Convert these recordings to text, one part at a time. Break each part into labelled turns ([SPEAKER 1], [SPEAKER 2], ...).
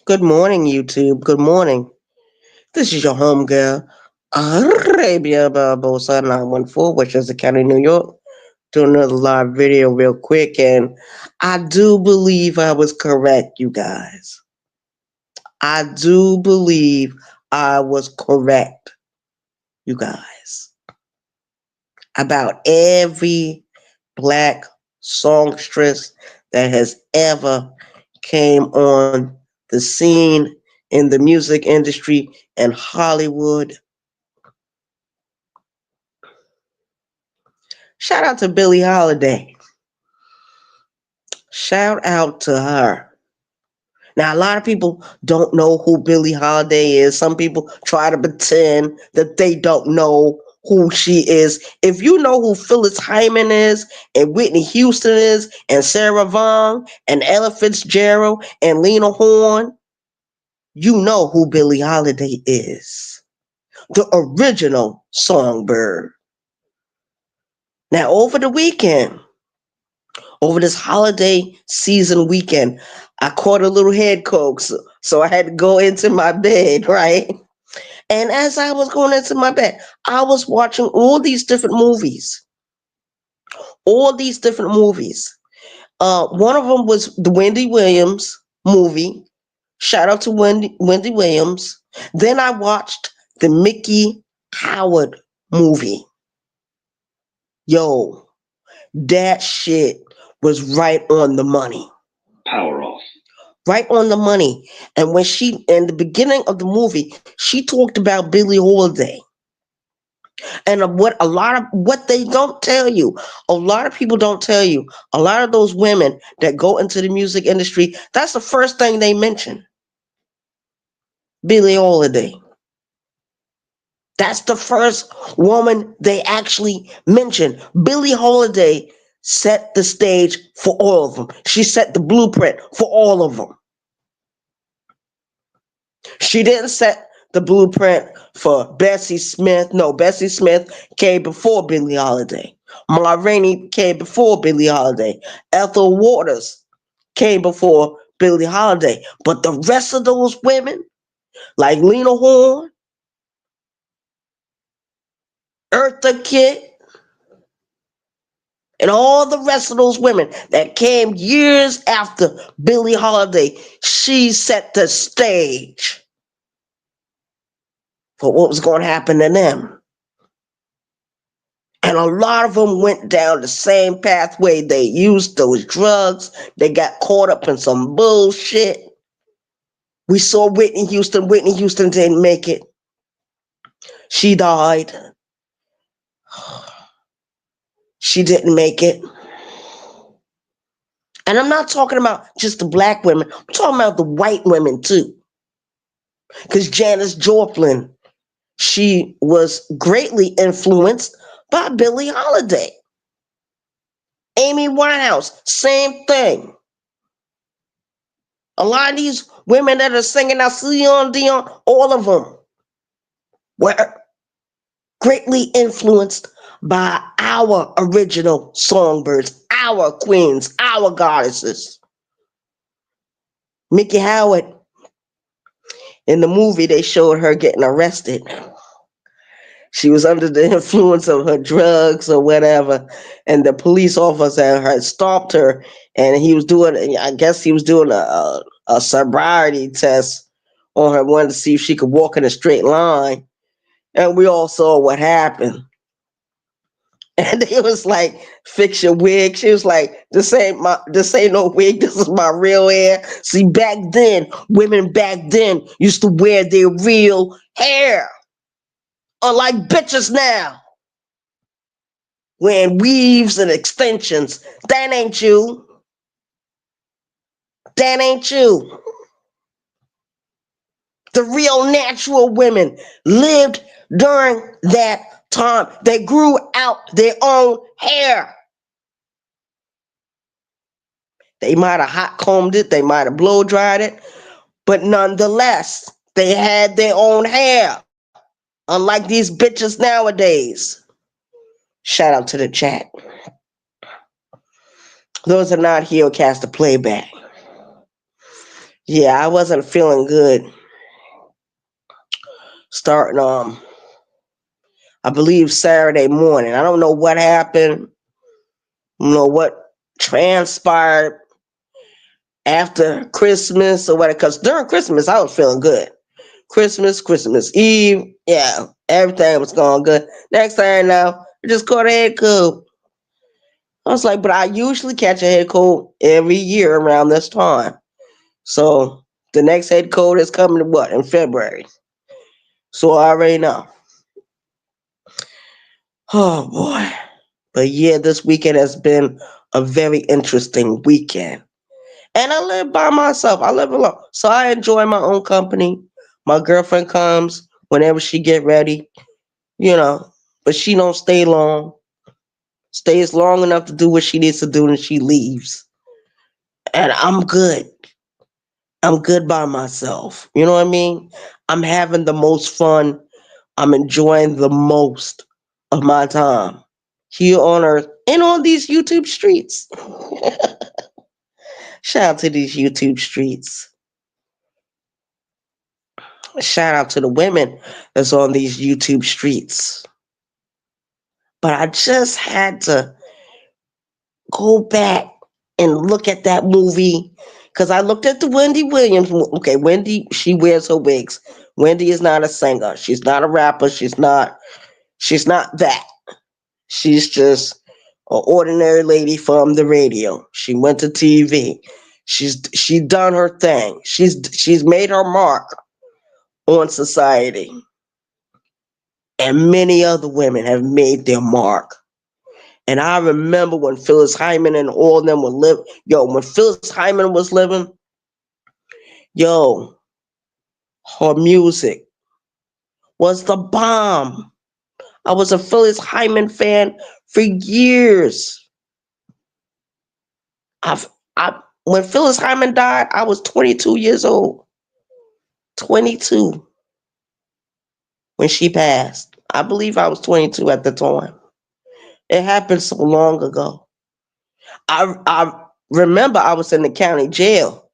[SPEAKER 1] Good morning, YouTube. Good morning. This is your home girl, Arabia Barbosa 914, Westchester County, New York. Doing another live video real quick, and I do believe I was correct, you guys. I do believe I was correct, you guys, about every black songstress that has ever came on the scene in the music industry and Hollywood. Shout out to Billie Holiday. Shout out to her. Now, a lot of people don't know who Billie Holiday is. Some people try to pretend that they don't know who she is. If you know who Phyllis Hyman is, and Whitney Houston is, and Sarah Vaughan, and Ella Fitzgerald, and Lena Horne, you know who Billie Holiday is. The original songbird. Now, over this holiday season weekend, I caught a little head cold, so I had to go into my bed, right? And as I was going into my bed, I was watching all these different movies. All these different movies. One of them was the Wendy Williams movie. Shout out to Wendy Williams. Then I watched the Mickey Howard movie. Yo, that shit was right on the money.
[SPEAKER 2] Power off.
[SPEAKER 1] Right on the money. And when she, in the beginning of the movie, she talked about Billie Holiday. And what they don't tell you, a lot of people don't tell you, a lot of those women that go into the music industry, that's the first thing they mention. Billie Holiday. That's the first woman they actually mention. Billie Holiday set the stage for all of them. She set the blueprint for all of them. She didn't set the blueprint for Bessie Smith. No, Bessie Smith came before Billie Holiday. Ma Rainey came before Billie Holiday. Ethel Waters came before Billie Holiday. But the rest of those women, like Lena Horne, Eartha Kitt, and all the rest of those women that came years after Billie Holiday, she set the stage for what was going to happen to them. And a lot of them went down the same pathway. They used those drugs. They got caught up in some bullshit. We saw Whitney Houston. Whitney Houston didn't make it. She died. She didn't make it. And I'm not talking about just the black women. I'm talking about the white women too. Because Janis Joplin, she was greatly influenced by Billie Holiday. Amy Winehouse, same thing. A lot of these women that are singing now, Celine Dion, all of them were greatly influenced by our original songbirds, our queens, our goddesses. Mickey Howard, in the movie, they showed her getting arrested. She was under the influence of her drugs or whatever, and the police officer had stopped her, and he was doing, I guess he was doing a sobriety test on her, wanted to see if she could walk in a straight line, and we all saw what happened. And it was like, fix your wig. She was like, this ain't no wig, this is my real hair. See, back then, women back then used to wear their real hair. Unlike bitches now, wearing weaves and extensions. That ain't you. That ain't you. The real natural women lived during that time. They grew out their own hair. They might have hot combed it, they might have blow dried it, but nonetheless, they had their own hair. Unlike these bitches nowadays. Shout out to the chat. Those are not Heelcaster playback. Yeah, I wasn't feeling good starting I believe Saturday morning. I don't know what happened, what transpired after Christmas or whatever, because during Christmas I was feeling good. Christmas Eve, yeah, everything was going good. Next thing I know, I just caught a head cold. I was like, but I usually catch a head cold every year around this time. So the next head cold is coming to what, in February. So I already know. Oh boy. But yeah, this weekend has been a very interesting weekend. And I live by myself. I live alone. So I enjoy my own company. My girlfriend comes whenever she get ready, you know, but she don't stay long. Stays long enough to do what she needs to do and she leaves. And I'm good. I'm good by myself. You know what I mean? I'm having the most fun. I'm enjoying the most of my time here on earth and on these YouTube streets. Shout out to these YouTube streets. Shout out to the women that's on these YouTube streets. But I just had to go back and look at that movie because I looked at the Wendy Williams. Okay, Wendy, she wears her wigs. Wendy is not a singer. She's not a rapper. She's not. She's not that. She's just an ordinary lady from the radio. She went to TV. She done her thing. She's made her mark on society. And many other women have made their mark. And I remember when Phyllis Hyman and all of them were live. Yo, when Phyllis Hyman was living, yo, her music was the bomb. I was a Phyllis Hyman fan for years. I've, when Phyllis Hyman died, I was 22 years old. 22 when she passed. I believe I was 22 at the time. It happened so long ago. I remember I was in the county jail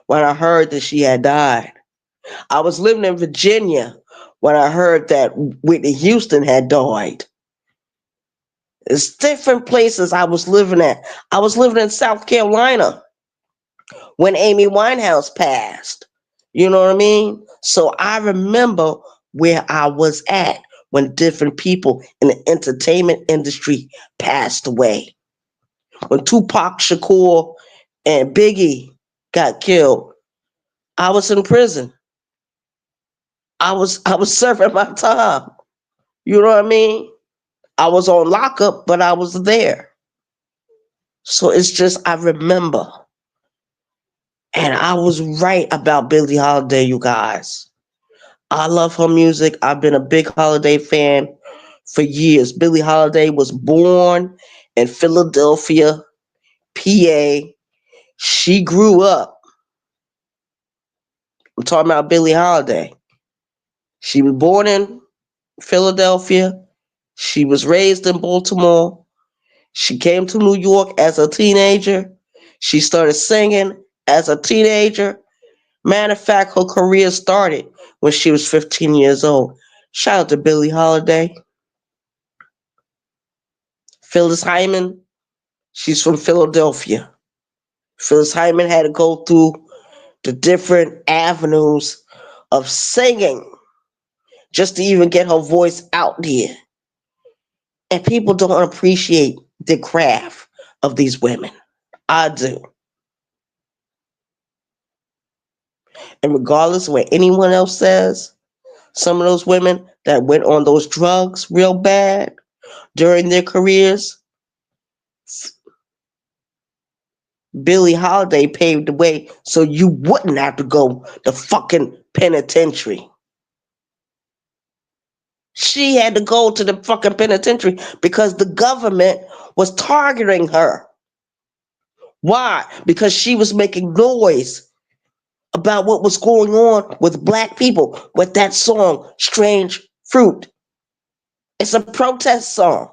[SPEAKER 1] when I heard that she had died. I was living in Virginia when I heard that Whitney Houston had died. It's different places I was living at. I was living in South Carolina when Amy Winehouse passed. You know what I mean? So I remember where I was at when different people in the entertainment industry passed away. When Tupac Shakur and Biggie got killed, I was in prison. I was serving my time. You know what I mean? I was on lockup, but I was there. So it's just I remember. And I was right about Billie Holiday, you guys. I love her music. I've been a big Holiday fan for years. Billie Holiday was born in Philadelphia, PA. She grew up. I'm talking about Billie Holiday. She was born in Philadelphia. She was raised in Baltimore. She came to New York as a teenager. She started singing as a teenager. Matter of fact, her career started when she was 15 years old. Shout out to Billie Holiday. Phyllis Hyman, she's from Philadelphia. Phyllis Hyman had to go through the different avenues of singing just to even get her voice out there. And people don't appreciate the craft of these women. I do. And regardless of what anyone else says, some of those women that went on those drugs real bad during their careers, Billie Holiday paved the way so you wouldn't have to go to fucking penitentiary. She had to go to the fucking penitentiary because the government was targeting her. Why? Because she was making noise about what was going on with black people with that song, Strange Fruit. It's a protest song.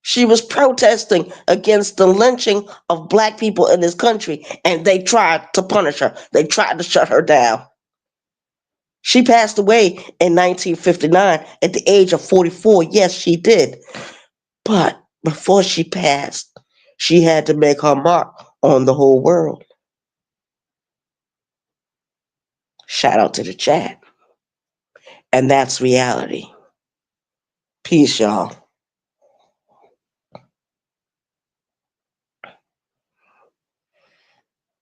[SPEAKER 1] She was protesting against the lynching of black people in this country, and they tried to punish her. They tried to shut her down. She passed away in 1959 at the age of 44. Yes, she did. But before she passed, she had to make her mark on the whole world. Shout out to the chat. And that's reality. Peace, y'all.